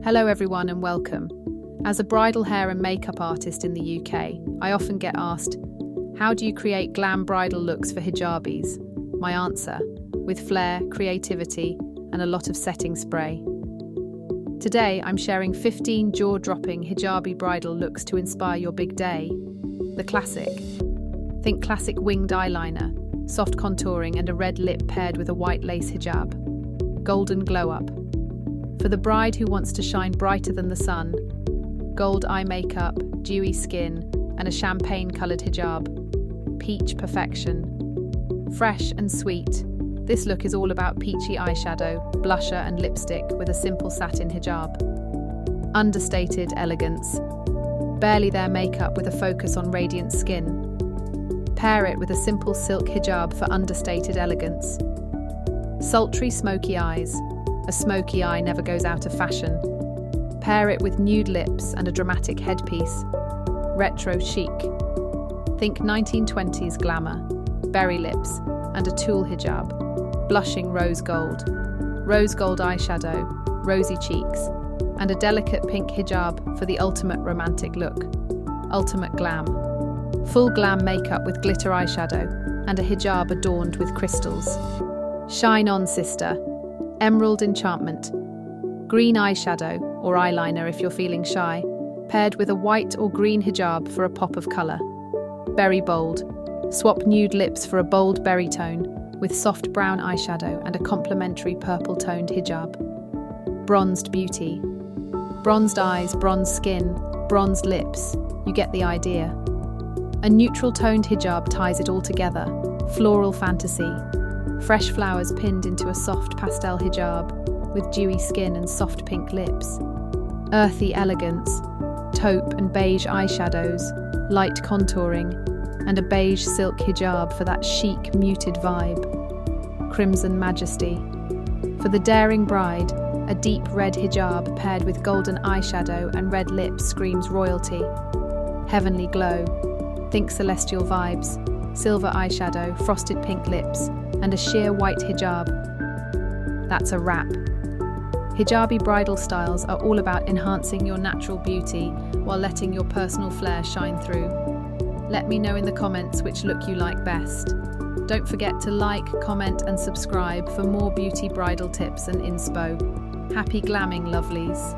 Hello everyone and welcome. As a bridal hair and makeup artist in the UK, I often get asked, how do you create glam bridal looks for hijabis? My answer, with flair, creativity, and a lot of setting spray. Today, I'm sharing 15 jaw-dropping hijabi bridal looks to inspire your big day. The classic. Think classic winged eyeliner, soft contouring and a red lip paired with a white lace hijab. Golden glow-up. For the bride who wants to shine brighter than the sun, gold eye makeup, dewy skin, and a champagne-coloured hijab. Peach perfection. Fresh and sweet, this look is all about peachy eyeshadow, blusher and lipstick with a simple satin hijab. Understated elegance. Barely there makeup with a focus on radiant skin. Pair it with a simple silk hijab for understated elegance. Sultry smoky eyes. A smoky eye never goes out of fashion. Pair it with nude lips and a dramatic headpiece. Retro chic. Think 1920s glamour, berry lips, and a tulle hijab. Blushing rose gold eyeshadow, rosy cheeks, and a delicate pink hijab for the ultimate romantic look. Ultimate glam. Full glam makeup with glitter eyeshadow and a hijab adorned with crystals. Shine on, sister. Emerald enchantment. Green eyeshadow or eyeliner if you're feeling shy, paired with a white or green hijab for a pop of colour. Berry bold. Swap nude lips for a bold berry tone with soft brown eyeshadow and a complementary purple-toned hijab. Bronzed beauty. Bronzed eyes, bronzed skin, bronzed lips. You get the idea. A neutral-toned hijab ties it all together. Floral fantasy. Fresh flowers pinned into a soft pastel hijab with dewy skin and soft pink lips. Earthy elegance. Taupe and beige eyeshadows, light contouring, and a beige silk hijab for that chic, muted vibe. Crimson majesty. For the daring bride, a deep red hijab paired with golden eyeshadow and red lips screams royalty. Heavenly glow. Think celestial vibes. Silver eyeshadow, frosted pink lips, and a sheer white hijab. That's a wrap. Hijabi bridal styles are all about enhancing your natural beauty while letting your personal flair shine through. Let me know in the comments which look you like best. Don't forget to like, comment and subscribe for more beauty bridal tips and inspo. Happy glamming, lovelies.